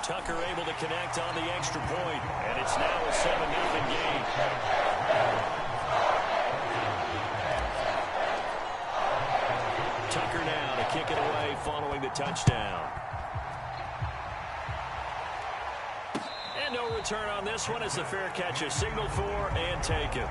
Tucker able to connect on the extra point, and it's now a 7-0 game. Tucker now to kick it away following the touchdown. And no return on this one as the fair catch is signaled for and taken.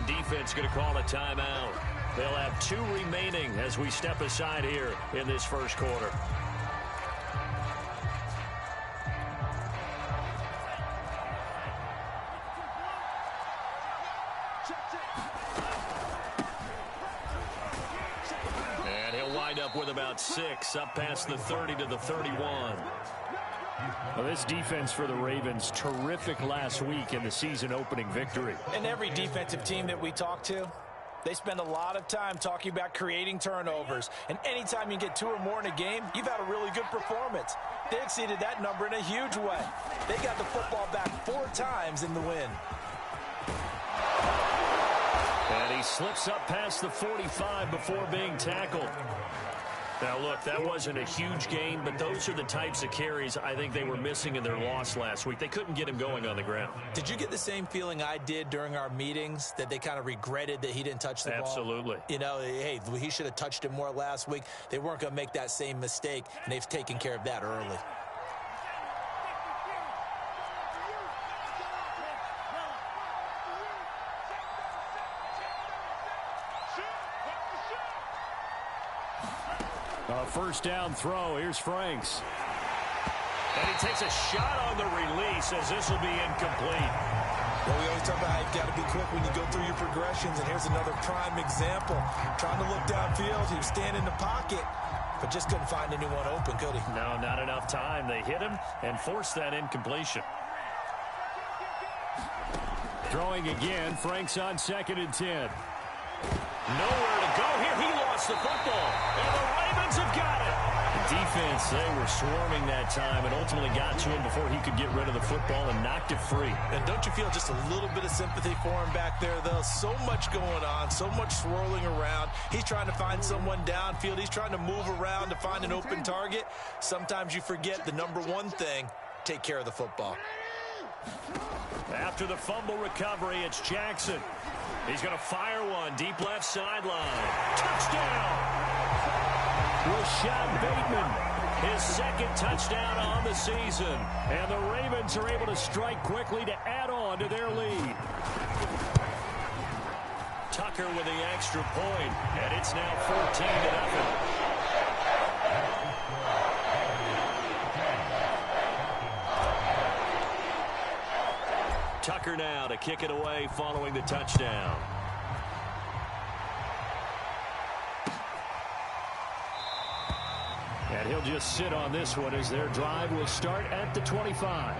Defense going to call a timeout. They'll have 2 remaining as we step aside here in this first quarter. And he'll wind up with about 6 up past the 30 to the 31. Well, this defense for the Ravens, terrific last week in the season-opening victory. And every defensive team that we talk to, they spend a lot of time talking about creating turnovers. And anytime you get 2 or more in a game, you've had a really good performance. They exceeded that number in a huge way. They got the football back 4 times in the win. And he slips up past the 45 before being tackled. Now, look, that wasn't a huge gain, but those are the types of carries I think they were missing in their loss last week. They couldn't get him going on the ground. Did you get the same feeling I did during our meetings, that they kind of regretted that he didn't touch the ball? Absolutely. You know, hey, he should have touched him more last week. They weren't going to make that same mistake, and they've taken care of that early. First down throw. Here's Franks. And he takes a shot on the release as this will be incomplete. Well, we always talk about how you've got to be quick when you go through your progressions, and here's another prime example. Trying to look downfield, he was standing in the pocket, but just couldn't find anyone open, could he? No, not enough time. They hit him and forced that incompletion. Throwing again, Franks on 2nd and 10. Nowhere to go here. He lost the football, and the Ravens have got it. The defense, they were swarming that time and ultimately got to him before he could get rid of the football and knocked it free. And don't you feel just a little bit of sympathy for him back there, though? So much going on, so much swirling around. He's trying to find someone downfield. He's trying to move around to find an open target. Sometimes you forget the number one thing, take care of the football. After the fumble recovery, it's Jackson. He's going to fire one deep left sideline. Touchdown! Rashad Bateman, his 2nd touchdown on the season. And the Ravens are able to strike quickly to add on to their lead. Tucker with the extra point, and it's now 14-0. Tucker now to kick it away following the touchdown. And he'll just sit on this one as their drive will start at the 25.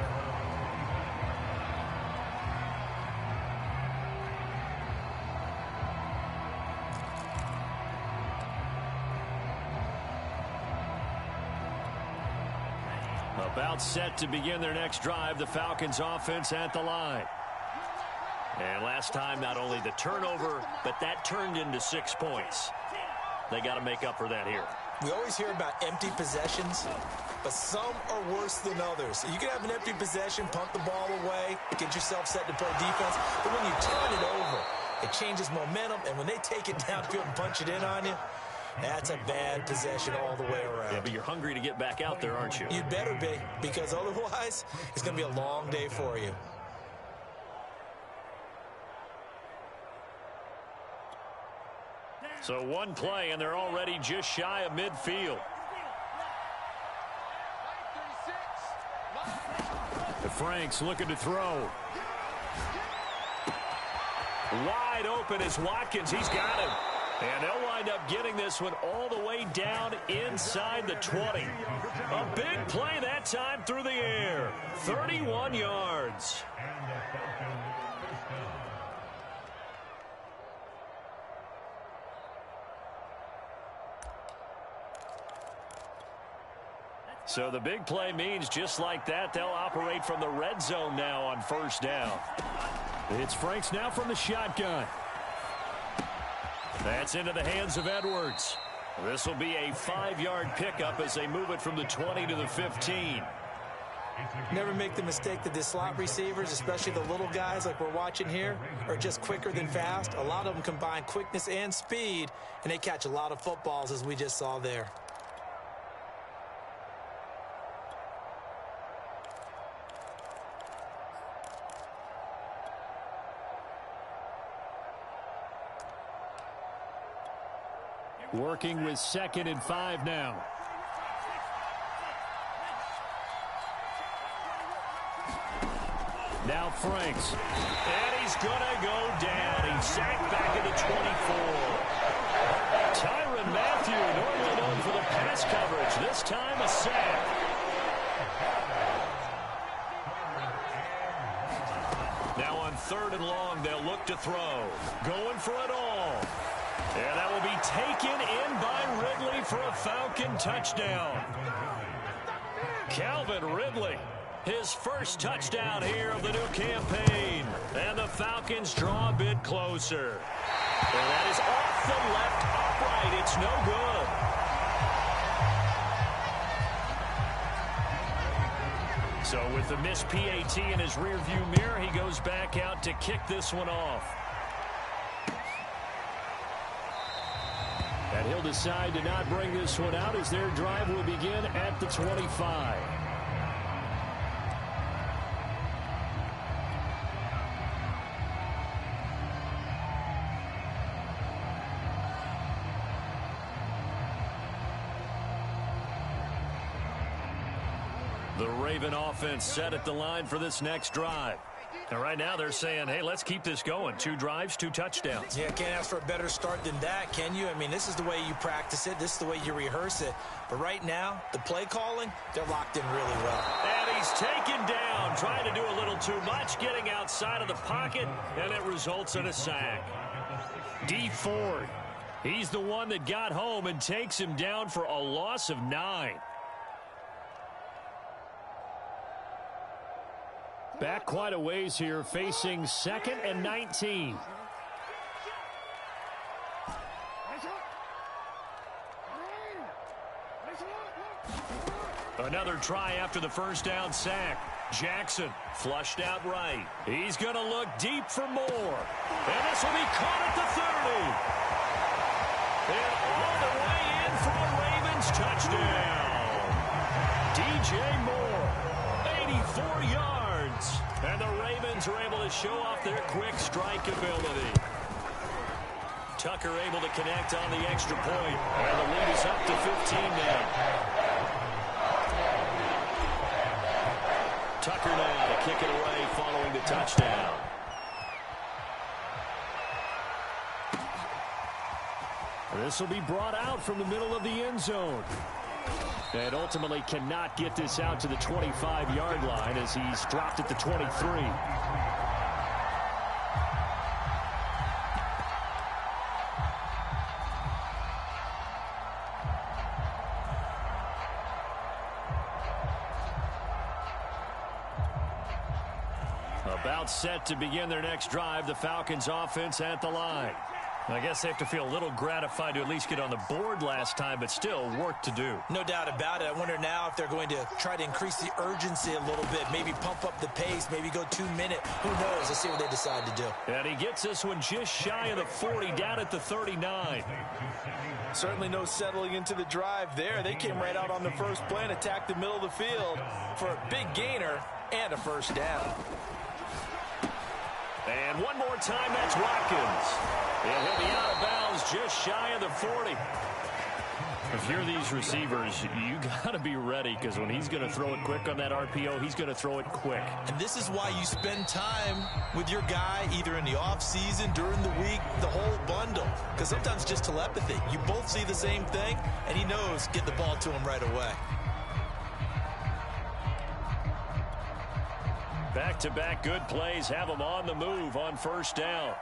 About set to begin their next drive, the Falcons offense at the line. And last time, not only the turnover, but that turned into 6 points. They got to make up for that here. We always hear about empty possessions, but some are worse than others. You can have an empty possession, punt the ball away, get yourself set to play defense, but when you turn it over, it changes momentum, and when they take it downfield and punch it in on you, that's a bad possession all the way around. Yeah, but you're hungry to get back out there, aren't you? You'd better be, because otherwise, it's going to be a long day for you. So one play, and they're already just shy of midfield. The Franks looking to throw. Wide open is Watkins. He's got him. And they'll wind up getting this one all the way down inside the 20. A big play that time through the air. 31 yards. So the big play means just like that, they'll operate from the red zone now on first down. It's Franks now from the shotgun. That's into the hands of Edwards. This will be a 5-yard pickup as they move it from the 20 to the 15. Never make the mistake that the slot receivers, especially the little guys like we're watching here, are just quicker than fast. A lot of them combine quickness and speed, and they catch a lot of footballs, as we just saw there. Working with 2nd and 5 now. Now Franks. And he's going to go down. He's sacked back at the 24. Tyrann Mathieu, normally known for the pass coverage. This time a sack. Now on 3rd and long, they'll look to throw. Going for it all. And that will be taken in by Ridley for a Falcon touchdown. Calvin Ridley, his first touchdown here of the new campaign. And the Falcons draw a bit closer. And that is off the left upright. It's no good. So with the missed PAT in his rearview mirror, he goes back out to kick this one off. And he'll decide to not bring this one out as their drive will begin at the 25. The Raven offense set at the line for this next drive. And right now they're saying, hey, let's keep this going. 2 drives, 2 touchdowns. Yeah, can't ask for a better start than that, can you? I mean, this is the way you practice it. This is the way you rehearse it. But right now, the play calling, they're locked in really well. And he's taken down, trying to do a little too much, getting outside of the pocket, and it results in a sack. Dee Ford, he's the one that got home and takes him down for a loss of 9. Back quite a ways here, facing 2nd and 19. Another try after the first down sack. Jackson flushed out right. He's going to look deep for more. And this will be caught at the 30. And all the way in for a Ravens touchdown. DJ Moore, 84 yards. And the Ravens are able to show off their quick strike ability. Tucker able to connect on the extra point. And the lead is up to 15 now. Tucker now to kick it away following the touchdown. This will be brought out from the middle of the end zone. And ultimately cannot get this out to the 25-yard line as he's dropped at the 23. About set to begin their next drive, the Falcons offense at the line. I guess they have to feel a little gratified to at least get on the board last time, but still work to do. No doubt about it. I wonder now if they're going to try to increase the urgency a little bit, maybe pump up the pace, maybe go 2-minute. Who knows? Let's see what they decide to do. And he gets this one just shy of the 40, down at the 39. Certainly no settling into the drive there. They came right out on the first play and attacked the middle of the field for a big gainer and a first down. And one more time, that's Watkins. And he'll be out of bounds just shy of the 40. If you're these receivers, you got to be ready, because when he's going to throw it quick on that RPO, he's going to throw it quick. And this is why you spend time with your guy, either in the offseason, during the week, the whole bundle. Because sometimes it's just telepathy. You both see the same thing, and he knows get the ball to him right away. Back-to-back good plays have him on the move on first down.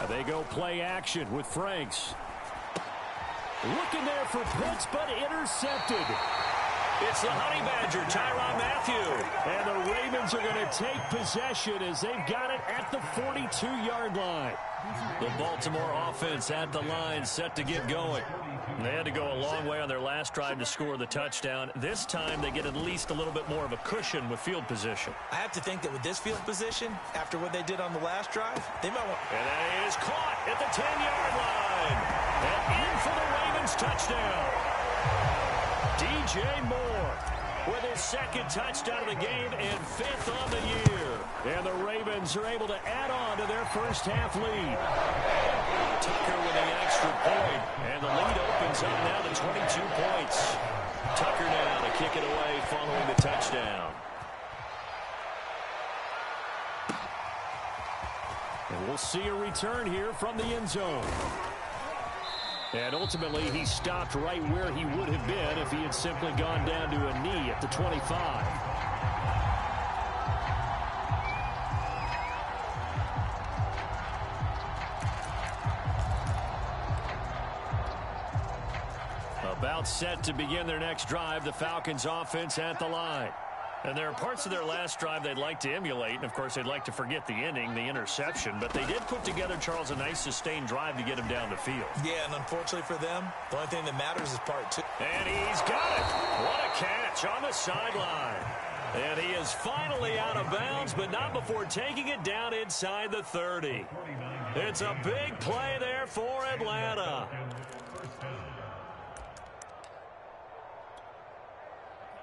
They go play action with Franks. Looking there for Pitts, but intercepted. It's the Honey Badger, Tyrann Mathieu. And the Ravens are going to take possession as they've got it at the 42-yard line. The Baltimore offense at the line, set to get going. They had to go a long way on their last drive to score the touchdown. This time they get at least a little bit more of a cushion with field position. I have to think that with this field position, after what they did on the last drive, they might want... And that is caught at the 10-yard line. And in for the Ravens touchdown. DJ Moore with his second touchdown of the game and 5th on the year. And the Ravens are able to add on to their first half lead. Tucker with the extra point, and the lead opens up now to 22 points. Tucker now to kick it away following the touchdown. And we'll see a return here from the end zone. And ultimately, he stopped right where he would have been if he had simply gone down to a knee at the 25. About set to begin their next drive, the Falcons offense at the line. And there are parts of their last drive they'd like to emulate, and of course they'd like to forget the ending, the interception, but they did put together, Charles, a nice sustained drive to get him down the field. Yeah, and unfortunately for them, the only thing that matters is part 2. And he's got it. What a catch on the sideline. And he is finally out of bounds, but not before taking it down inside the 30. It's a big play there for Atlanta.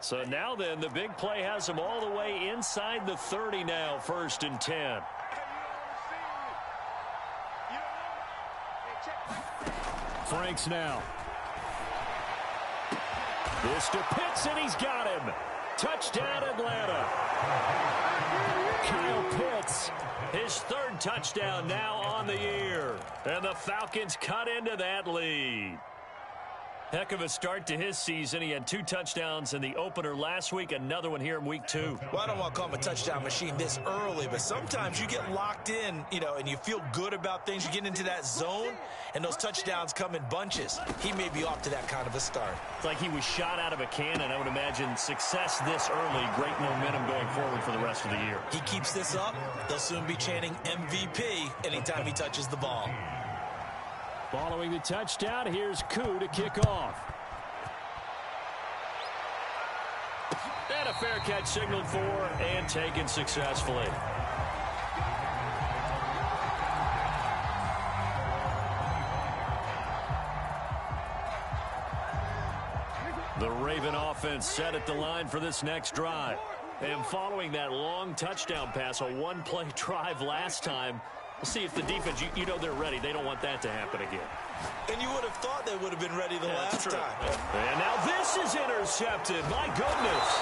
So now then, the big play has him all the way inside the 30 now, 1st and 10. Franks now. This to Pitts, and he's got him. Touchdown, Atlanta. Kyle Pitts. His 3rd touchdown now on the year. And the Falcons cut into that lead. Heck of a start to his season. He had 2 touchdowns in the opener last week, another one here in week 2. Well, I don't want to call him a touchdown machine this early, but sometimes you get locked in, and you feel good about things. You get into that zone, and those touchdowns come in bunches. He may be off to that kind of a start. It's like he was shot out of a cannon. I would imagine success this early, great momentum going forward for the rest of the year. He keeps this up, they'll soon be chanting MVP anytime he touches the ball. Following the touchdown, here's Koo to kick off. And a fair catch signaled for and taken successfully. The Raven offense set at the line for this next drive. And following that long touchdown pass, a one-play drive last time, we'll see if the defense, you know they're ready. They don't want that to happen again. And you would have thought they would have been ready the last time. And now this is intercepted. My goodness.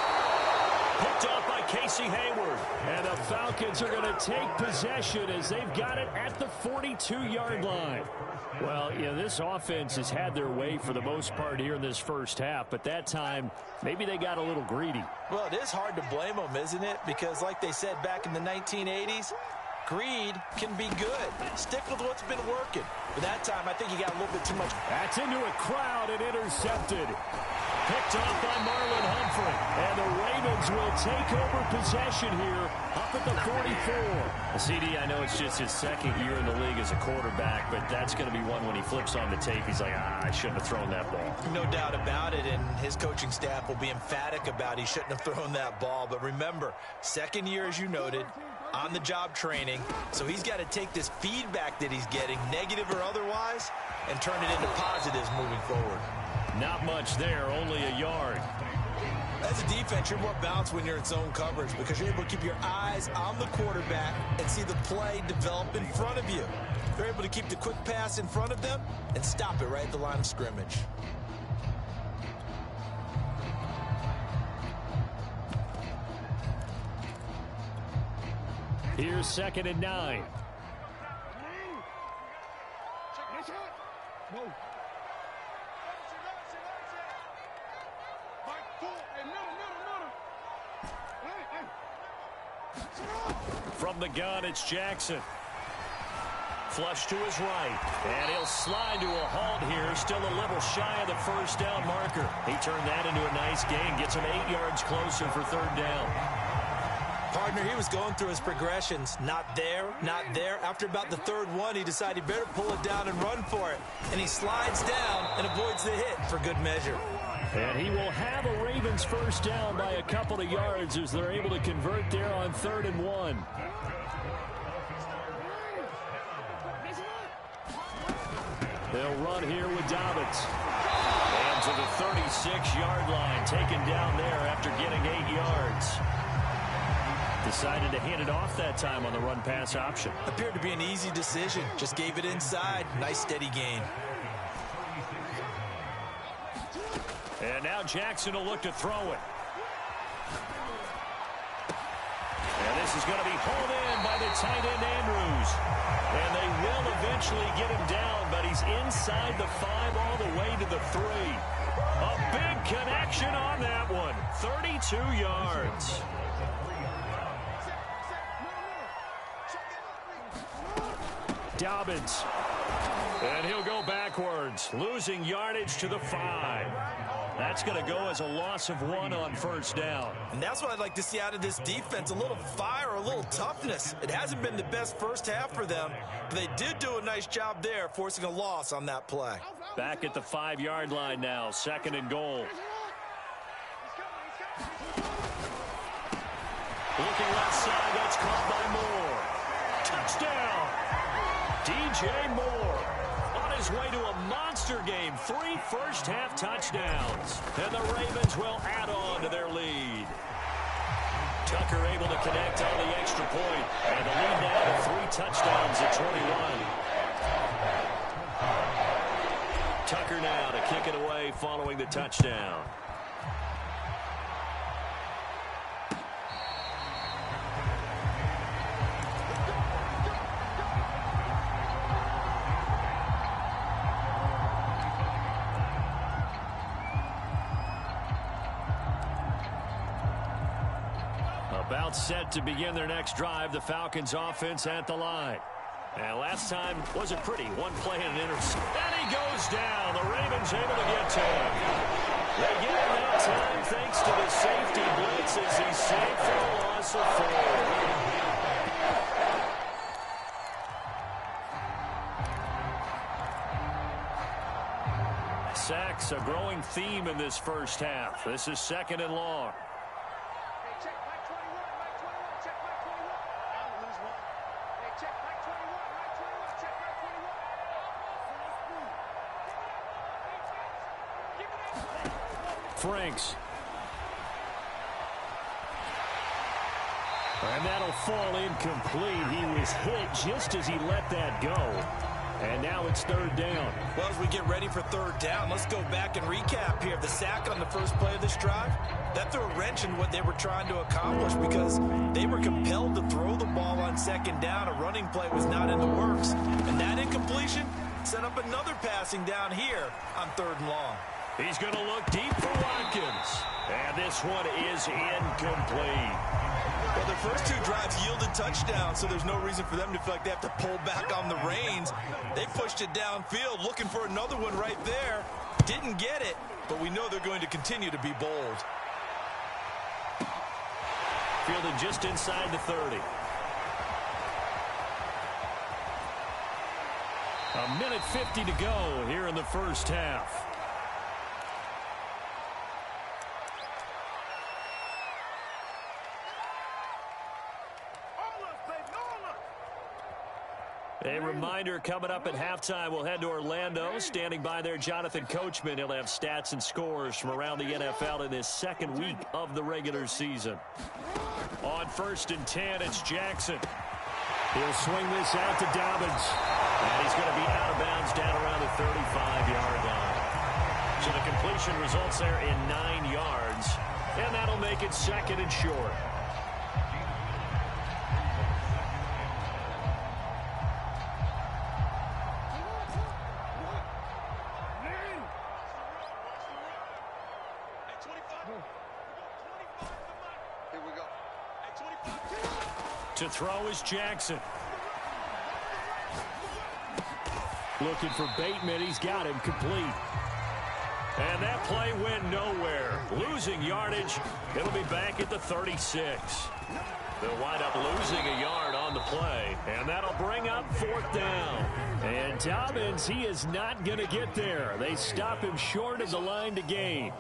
Picked off by Casey Hayward. And the Falcons are going to take possession as they've got it at the 42-yard line. Well, this offense has had their way for the most part here in this first half, but that time, maybe they got a little greedy. Well, it is hard to blame them, isn't it? Because like they said back in the 1980s, greed can be good. Stick with what's been working. But that time, I think you got a little bit too much. That's into a crowd and intercepted. Picked off by Marlon Humphrey. And the Ravens will take over possession here up at the 44. CD, I know it's just his 2nd year in the league as a quarterback, but that's going to be one when he flips on the tape. He's like, I shouldn't have thrown that ball. No doubt about it, and his coaching staff will be emphatic about he shouldn't have thrown that ball. But remember, 2nd year, as you noted, on-the-job training. So he's got to take this feedback that he's getting, negative or otherwise, and turn it into positives moving forward. Not much there, only a yard. As a defense, you're more balanced when you're in zone coverage because you're able to keep your eyes on the quarterback and see the play develop in front of you. You're able to keep the quick pass in front of them and stop it right at the line of scrimmage. Here's 2nd and 9. From the gun, it's Jackson. flush to his right. And he'll slide to a halt here. Still a little shy of the first down marker. He turned that into a nice gain. Gets him 8 yards closer for third down. Partner, he was going through his progressions. Not there, not there. After about the third one, he decided he better pull it down and run for it. And he slides down and avoids the hit for good measure. And he will have a Ravens first down by a couple of yards as they're able to convert there on 3rd and 1. They'll run here with Dobbins. And to the 36-yard line, taken down there after getting 8 yards. Decided to hand it off that time on the run-pass option. Appeared to be an easy decision. Just gave it inside. Nice steady gain. And now Jackson will look to throw it. And this is going to be hauled in by the tight end Andrews. And they will eventually get him down, but he's inside the 5 all the way to the 3. A big connection on that one. 32 yards. Dobbins. And he'll go backwards, losing yardage to the 5. That's going to go as a loss of 1 on first down. And that's what I'd like to see out of this defense, a little fire, a little toughness. It hasn't been the best first half for them, but they did do a nice job there, forcing a loss on that play. Back at the 5-yard line now, 2nd and goal. Looking left side, that's caught by Moore. Touchdown! DJ Moore on his way to a monster game. 3 first-half touchdowns. And the Ravens will add on to their lead. Tucker able to connect on the extra point. And the lead now to 3 touchdowns at 21. Tucker now to kick it away following the touchdown. About set to begin their next drive, the Falcons offense at the line. And last time wasn't pretty. One play and an interception. And he goes down. The Ravens able to get to him. They get him that time thanks to the safety blitz as he's safe for a loss of 4. Sacks, a growing theme in this first half. This is 2nd and long. Franks. And that'll fall incomplete. He was hit just as he let that go. And now it's 3rd down. Well, as we get ready for 3rd down, let's go back and recap here. The sack on the first play of this drive, that threw a wrench in what they were trying to accomplish because they were compelled to throw the ball on 2nd down. A running play was not in the works. And that incompletion set up another passing down here on 3rd and long. He's going to look deep for Watkins. And this one is incomplete. Well, their first 2 drives yielded touchdowns, so there's no reason for them to feel like they have to pull back on the reins. They pushed it downfield, looking for another one right there. Didn't get it, but we know they're going to continue to be bold. Fielded just inside the 30. A minute 50 to go here in the first half. A reminder coming up at halftime, we'll head to Orlando. Standing by there, Jonathan Coachman. He'll have stats and scores from around the NFL in his 2nd week of the regular season. On 1st and 10, it's Jackson. He'll swing this out to Dobbins. And he's going to be out of bounds down around the 35-yard line. So the completion results there in 9 yards. And that'll make it 2nd and short. To throw is Jackson. Looking for Bateman. He's got him complete. And that play went nowhere. Losing yardage. It'll be back at the 36. They'll wind up losing a yard on the play, and that'll bring up 4th down. And Dobbins, he is not going to get there. They stop him short of the line to gain.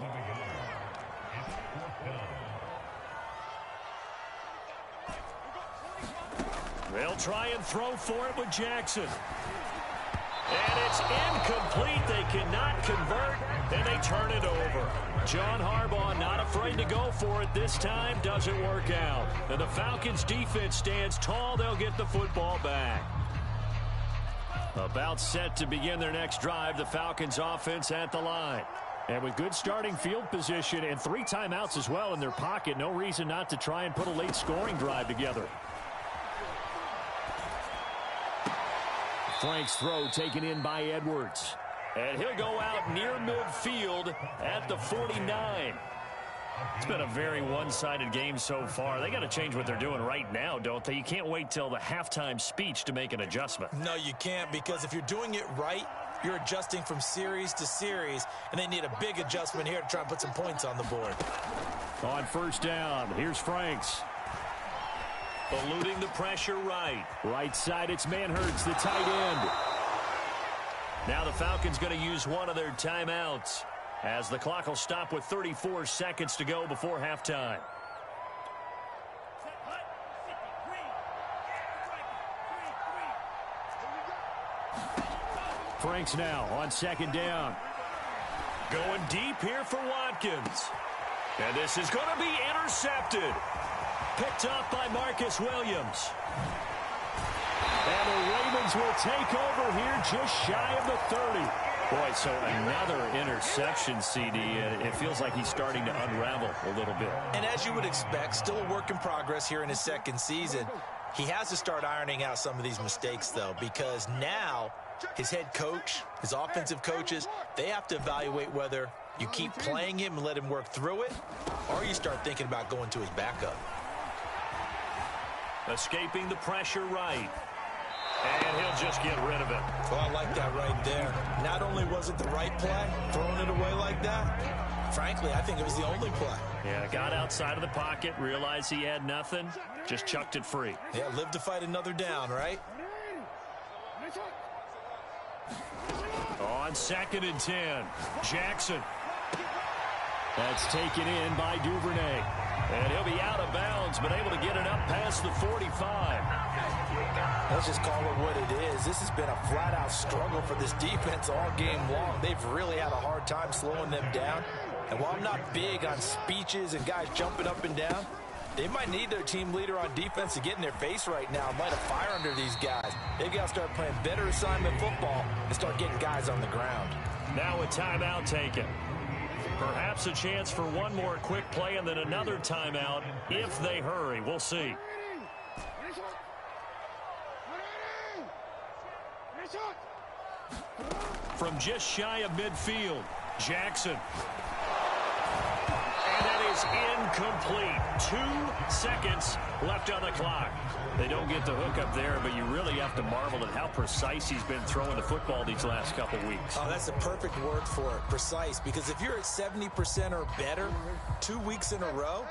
They'll try and throw for it with Jackson. And it's incomplete. They cannot convert, and they turn it over. John Harbaugh not afraid to go for it this time. Doesn't work out. And the Falcons defense stands tall. They'll get the football back. About set to begin their next drive, the Falcons offense at the line. And with good starting field position and 3 timeouts as well in their pocket, no reason not to try and put a late scoring drive together. Frank's throw taken in by Edwards. And he'll go out near midfield at the 49. It's been a very one-sided game so far. They got to change what they're doing right now, don't they? You can't wait till the halftime speech to make an adjustment. No, you can't, because if you're doing it right, you're adjusting from series to series, and they need a big adjustment here to try and put some points on the board. On 1st down, here's Franks. Eluding the pressure right. Right side, it's Manhertz, the tight end. Now the Falcons going to use one of their timeouts, as the clock will stop with 34 seconds to go before halftime. Franks now on 2nd down. Going deep here for Watkins. And this is going to be intercepted. Picked up by Marcus Williams. And the Ravens will take over here just shy of the 30. Boy, so another interception, CD. It feels like he's starting to unravel a little bit. And as you would expect, still a work in progress here in his 2nd season. He has to start ironing out some of these mistakes, though, because now his head coach, his offensive coaches, they have to evaluate whether you keep playing him and let him work through it, or you start thinking about going to his backup. Escaping the pressure right. And he'll just get rid of it. Well, I like that right there. Not only was it the right play, throwing it away like that, frankly, I think it was the only play. Yeah, got outside of the pocket, realized he had nothing, just chucked it free. Yeah, live to fight another down, right? On 2nd and 10, Jackson. That's taken in by Duvernay. And he'll be out of bounds, but able to get it up past the 45. Let's just call it what it is. This has been a flat-out struggle for this defense all game long. They've really had a hard time slowing them down. And while I'm not big on speeches and guys jumping up and down, they might need their team leader on defense to get in their face right now and light a fire under these guys. They've got to start playing better assignment football and start getting guys on the ground. Now a timeout taken. Perhaps a chance for one more quick play and then another timeout if they hurry. We'll see. From just shy of midfield, Jackson. And that is incomplete. 2 seconds left on the clock. They don't get the hook up there, but you really have to marvel at how precise he's been throwing the football these last couple weeks. Oh, that's the perfect word for it, precise, because if you're at 70% or better 2 weeks in a row,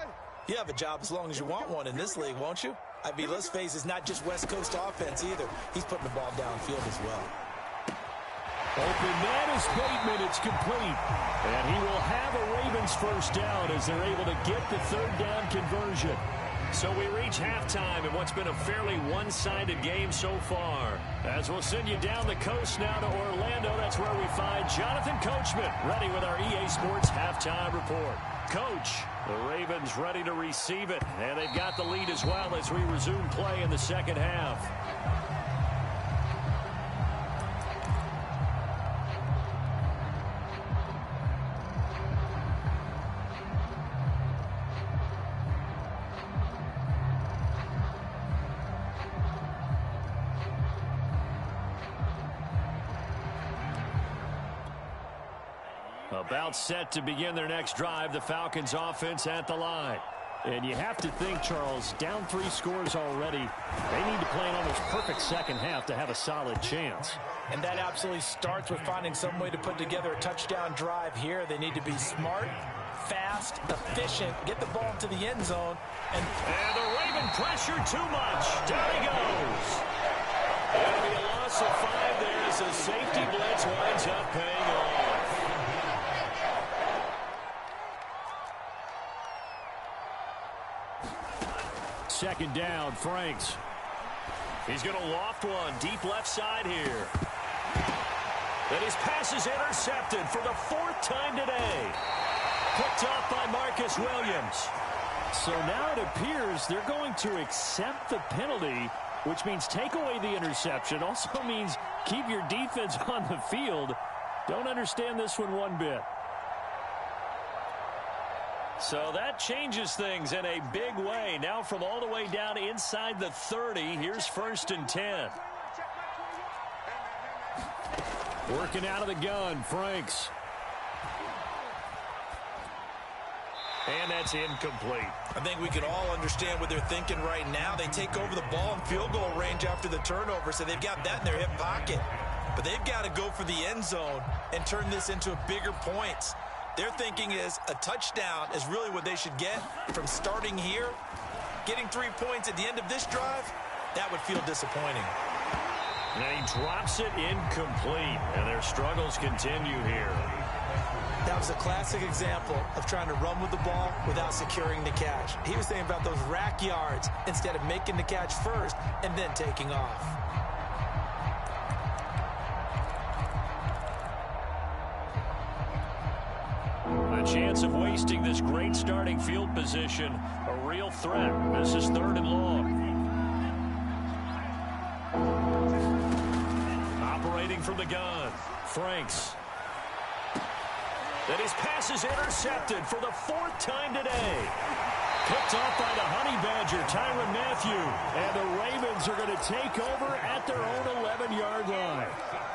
you have a job as long as you want one in this league, won't you? I mean, let's face it, it's not just West Coast offense either. He's putting the ball downfield as well. Open man is Bateman. It's complete. And he will have a Ravens 1st down as they're able to get the 3rd down conversion. So we reach halftime in what's been a fairly one-sided game so far. As we'll send you down the coast now to Orlando, that's where we find Jonathan Coachman ready with our EA Sports halftime report. Coach, the Ravens ready to receive it, and they've got the lead as well as we resume play in the 2nd half. About set to begin their next drive, the Falcons offense at the line. And you have to think, Charles, down 3 scores already. They need to play an almost perfect second half to have a solid chance. And that absolutely starts with finding some way to put together a touchdown drive here. They need to be smart, fast, efficient, get the ball into the end zone. And the Raven pressure too much. Down he goes. It'll be a loss of 5 there as the safety blitz winds up paying off. Second down, Franks. He's going to loft one deep left side here. And his pass is intercepted for the 4th time today. Picked off by Marcus Williams. So now it appears they're going to accept the penalty, which means take away the interception. Also means keep your defense on the field. Don't understand this one bit. So that changes things in a big way. Now from all the way down inside the 30, here's 1st and 10. Working out of the gun, Franks. And that's incomplete. I think we can all understand what they're thinking right now. They take over the ball in field goal range after the turnover, so they've got that in their hip pocket. But they've got to go for the end zone and turn this into a bigger points. Their thinking is a touchdown is really what they should get from starting here. Getting 3 points at the end of this drive, that would feel disappointing. And he drops it incomplete, and their struggles continue here. That was a classic example of trying to run with the ball without securing the catch. He was thinking about those rack yards instead of making the catch first and then taking off. A chance of wasting this great starting field position, a real threat. This is 3rd and long. Operating from the gun, Franks. Then his pass is intercepted for the 4th time today. Picked off by the Honey Badger, Tyrann Mathieu. And the Ravens are going to take over at their own 11-yard line.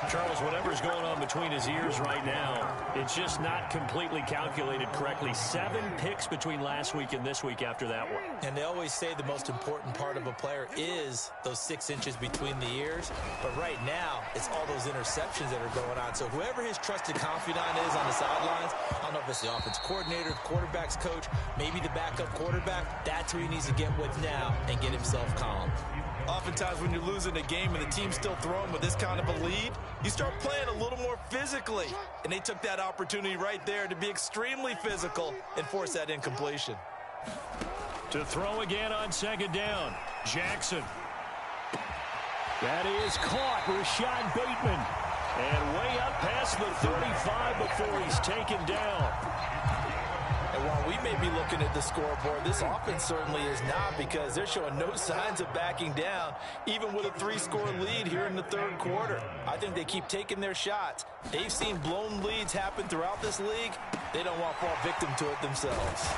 Charles, whatever's going on between his ears right now, it's just not completely calculated correctly. 7 picks between last week and this week after that one. And they always say the most important part of a player is those 6 inches between the ears. But right now, it's all those interceptions that are going on. So whoever his trusted confidant is on the sidelines, I don't know if it's the offense coordinator, the quarterback's coach, maybe the backup quarterback, that's who he needs to get with now and get himself calm. Oftentimes when you're losing a game and the team's still throwing with this kind of a lead, you start playing a little more physically. And they took that opportunity right there to be extremely physical and force that incompletion. To throw again on 2nd down, Jackson. That is caught, Rashad Bateman. And way up past the 35 before he's taken down. And while we may be looking at the scoreboard, this offense certainly is not, because they're showing no signs of backing down, even with a 3-score lead here in the 3rd quarter. I think they keep taking their shots. They've seen blown leads happen throughout this league. They don't want to fall victim to it themselves.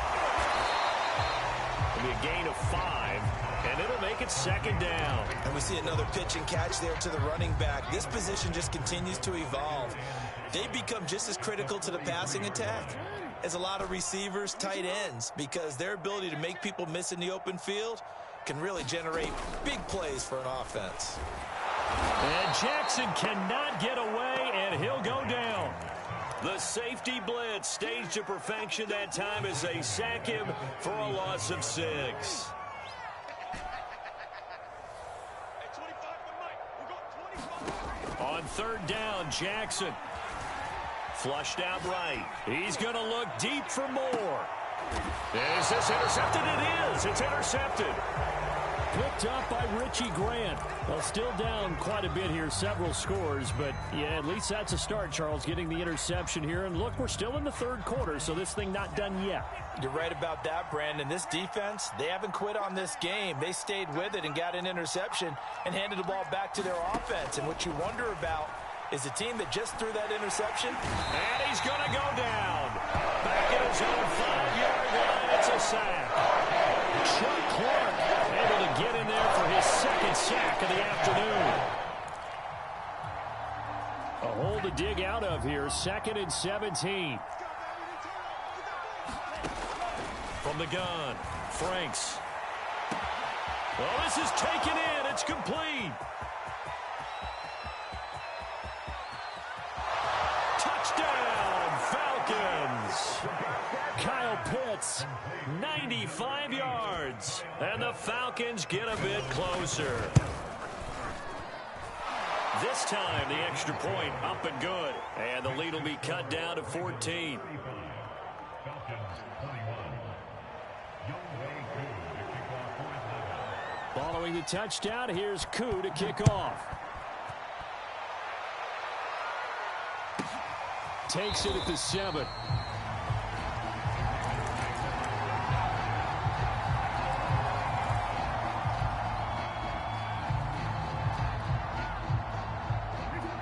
It'll be a gain of 5, and it'll make it 2nd down. And we see another pitch and catch there to the running back. This position just continues to evolve. They become just as critical to the passing attack as a lot of receivers, tight ends, because their ability to make people miss in the open field can really generate big plays for an offense. And Jackson cannot get away, and he'll go down. The safety blitz staged to perfection that time as they sack him for a loss of 6. On 3rd down, Jackson. Flushed out right. He's going to look deep for more. Is this intercepted? It is. It's intercepted. Picked up by Richie Grant. Well, still down quite a bit here, several scores, but yeah, at least that's a start, Charles, getting the interception here. And look, we're still in the 3rd quarter, so this thing not done yet. You're right about that, Brandon. This defense, they haven't quit on this game. They stayed with it and got an interception and handed the ball back to their offense. And what you wonder about is the team that just threw that interception. And he's going to go down. Back in his own 5-yard line. It's a sack. Chuck Clark able to get in there for his 2nd sack of the afternoon. A hole to dig out of here. 2nd and 17. From From the gun, Franks. Well, this is taken in. It's complete. Touchdown, Falcons. Kyle Pitts, 95 yards. And the Falcons get a bit closer. This time, the extra point up and good. And the lead will be cut down to 14. Following the touchdown, here's Koo to kick off. Takes it at the 7.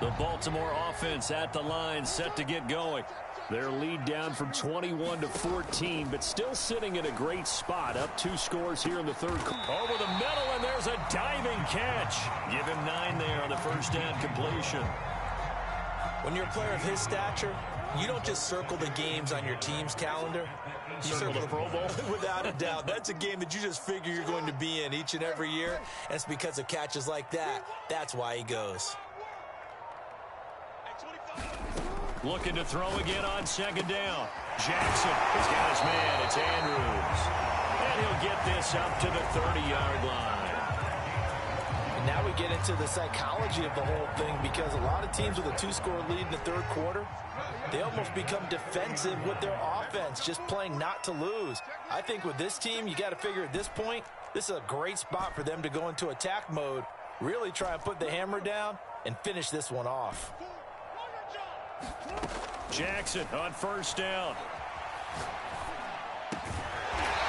The Baltimore offense at the line, set to get going. Their lead down from 21 to 14, but still sitting in a great spot. Up 2 scores here in the third quarter. Over the middle, and there's a diving catch. Give him 9 there on the first down completion. When you're a player of his stature, you don't just circle the games on your team's calendar. You Circle the Pro Bowl? Without a doubt. That's a game that you just figure you're going to be in each and every year, and it's because of catches like that. That's why he goes. Looking to throw again on second down. Jackson has got his man. It's Andrews. And he'll get this up to the 30-yard line. And now we get into the psychology of the whole thing, because a lot of teams with a 2-score lead in the third quarter, they almost become defensive with their offense, just playing not to lose. I think with this team, you got to figure at this point, this is a great spot for them to go into attack mode, really try and put the hammer down and finish this one off. Jackson on first down.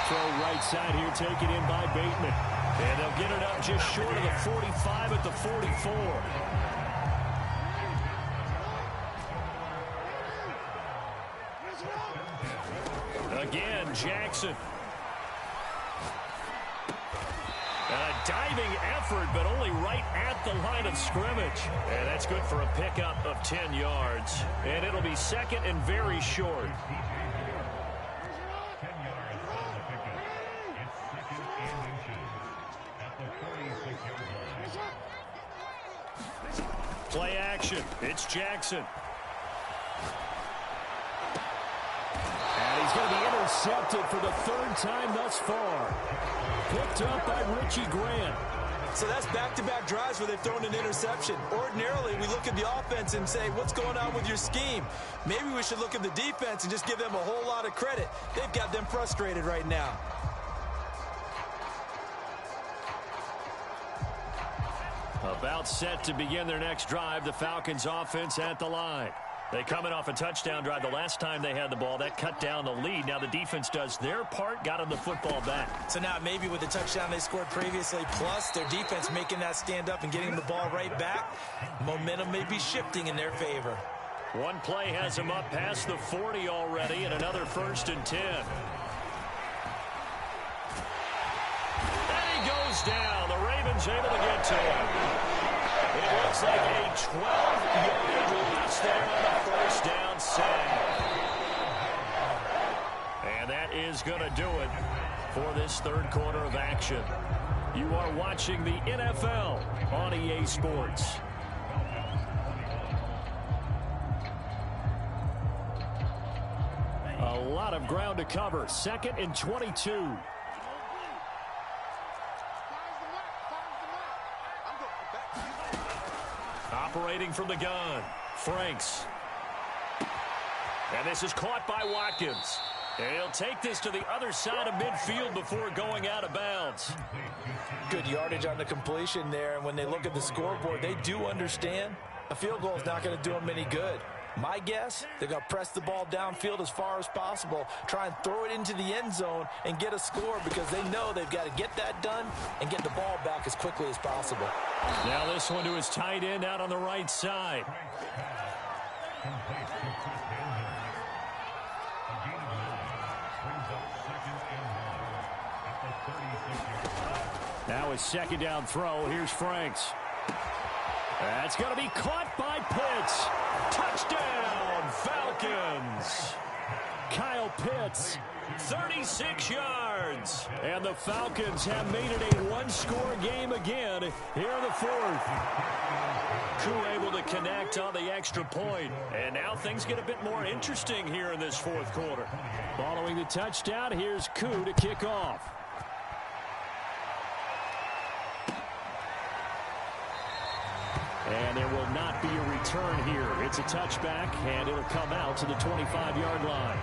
Throw right side here, taken in by Bateman. And they'll get it up just short of the 45 at the 44. Again, Jackson. A diving effort, but only right at the line of scrimmage. And that's good for a pickup of 10 yards. And it'll be second and very short. Play action. It's Jackson. And he's going to be intercepted for the 3rd time thus far. Picked up by Richie Grant. So that's back-to-back drives where they've thrown an interception. Ordinarily, we look at the offense and say, what's going on with your scheme? Maybe we should look at the defense and just give them a whole lot of credit. They've got them frustrated right now. About set to begin their next drive, the Falcons offense at the line. They coming off a touchdown drive the last time they had the ball. That cut down the lead. Now the defense does their part, got them the football back. So now maybe with the touchdown they scored previously, plus their defense making that stand up and getting the ball right back, momentum may be shifting in their favor. One play has them up past the 40 already, and another 1st and 10. And he goes down. The Ravens able to get to him. It looks like a 12-yard loss there on the first down save. And that is going to do it for this third quarter of action. You are watching the NFL on EA Sports. A lot of ground to cover. 2nd and 22. Operating from the gun, Franks. And this is caught by Watkins. And he'll take this to the other side of midfield before going out of bounds. Good yardage on the completion there, and when they look at the scoreboard, they do understand a field goal is not going to do them any good. My guess, they're going to press the ball downfield as far as possible, try and throw it into the end zone and get a score, because they know they've got to get that done and get the ball back as quickly as possible. Now this one to his tight end out on the right side. Now a 2nd down throw. Here's Franks. That's going to be caught by Pitts. Touchdown, Falcons. Kyle Pitts. 36 yards. And the Falcons have made it a one-score game again here in the fourth. Koo able to connect on the extra point. And now things get a bit more interesting here in this fourth quarter. Following the touchdown, here's Koo to kick off. And there will not be a return here. It's a touchback, and it'll come out to the 25-yard line.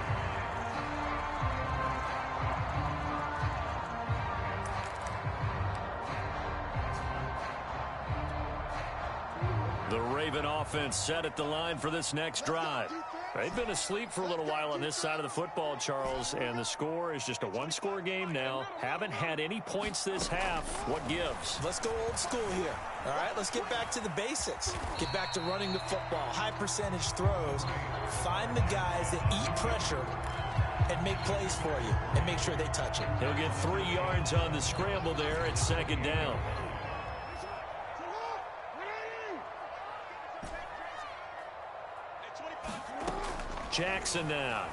The Raven offense set at the line for this next drive. They've been asleep for a little while on this side of the football, Charles, and the score is just a one-score game now. Haven't had any points this half. What gives? Let's go old school here. All right, let's get back to the basics. Get back to running the football, high percentage throws. Find the guys that eat pressure and make plays for you and make sure they touch it. He'll get 3 yards on the scramble there at second down. Jackson now.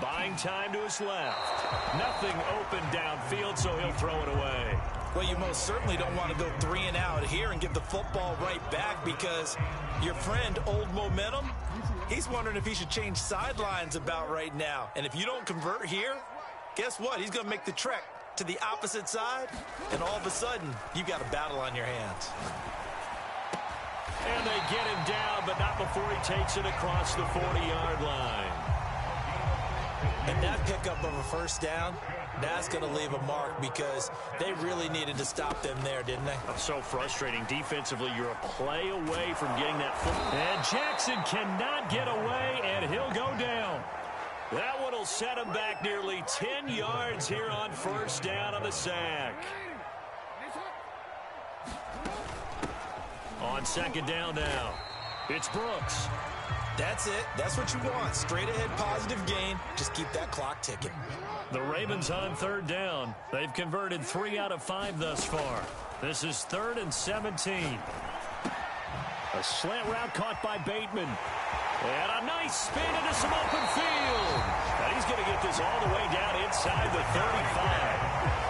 Buying time to his left. Nothing open downfield, so he'll throw it away. Well, you most certainly don't want to go 3 and out here and give the football right back because your friend, Old Momentum, he's wondering if he should change sidelines about right now. And if you don't convert here, guess what? He's going to make the trek to the opposite side, and all of a sudden, you've got a battle on your hands. And they get him down, but not before he takes it across the 40-yard line. And that pickup of a first down, that's going to leave a mark because they really needed to stop them there, didn't they? That's so frustrating. Defensively, you're a play away from getting that football. And Jackson cannot get away, and he'll go down. That one will set him back nearly 10 yards here on first down on the sack. On second down now, it's Brooks. That's it. That's what you want. Straight ahead positive gain. Just keep that clock ticking. The Ravens on third down. They've converted 3 out of 5 thus far. This is 3rd and 17. A slant route caught by Bateman. And a nice spin into some open field. And he's going to get this all the way down inside the 35.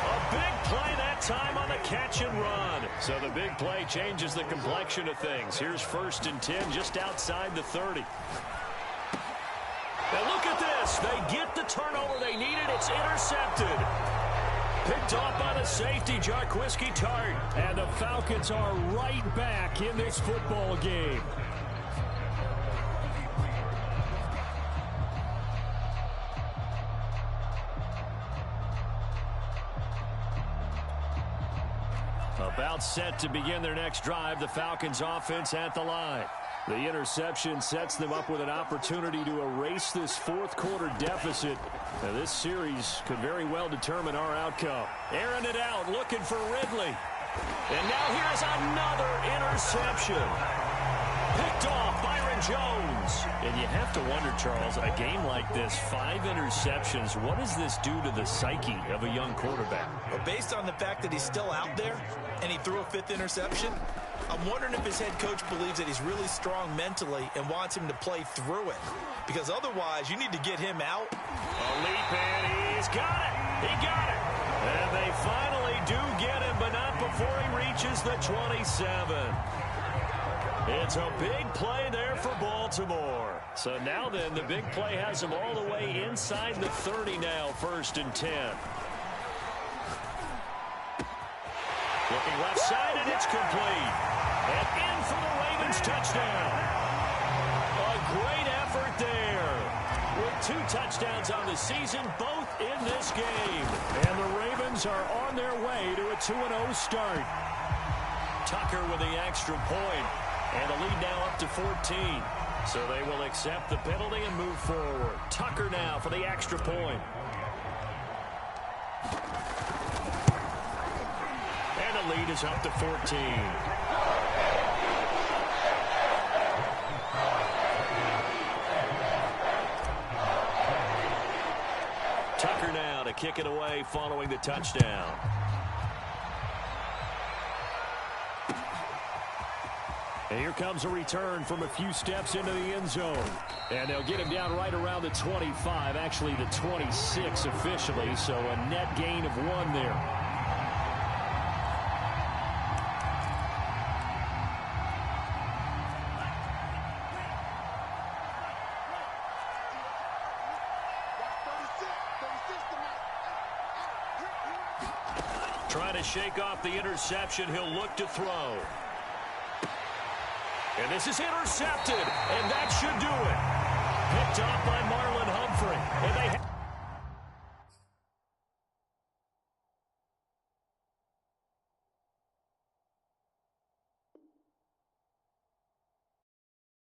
A big play that time on the catch and run. So the big play changes the complexion of things. Here's 1st and 10 just outside the 30. Now look at this. They get the turnover they needed. It's intercepted. Picked off by the safety, Jarquiski Tart. And the Falcons are right back in this football game. About set to begin their next drive, the Falcons offense at the line. The interception sets them up with an opportunity to erase this fourth quarter deficit. Now, this series could very well determine our outcome. Airing it out, looking for Ridley. And now here's another interception. Picked off Byron Jones. And you have to wonder, Charles, a game like this, 5 interceptions, what does this do to the psyche of a young quarterback? Well, based on the fact that he's still out there and he threw a 5th interception, I'm wondering if his head coach believes that he's really strong mentally and wants him to play through it. Because otherwise, you need to get him out. A leap, and he's got it. He got it. And they finally do get him, but not before he reaches the 27. It's a big play there for Baltimore. So now then, the big play has him all the way inside the 30 now, 1st and 10. Looking left side, and it's complete. And in for the Ravens touchdown. A great effort there. With 2 touchdowns on the season, both in this game. And the Ravens are on their way to a 2-0 start. Tucker with the extra point. And the lead now up to 14. So they will accept the penalty and move forward. Tucker now for the extra point. And the lead is up to 14. Tucker now to kick it away following the touchdown. And here comes a return from a few steps into the end zone. And they'll get him down right around the 25, actually the 26 officially, so a net gain of 1 there. Trying to shake off the interception. He'll look to throw. And this is intercepted. And that should do it. Picked off by Marlon Humphrey. And they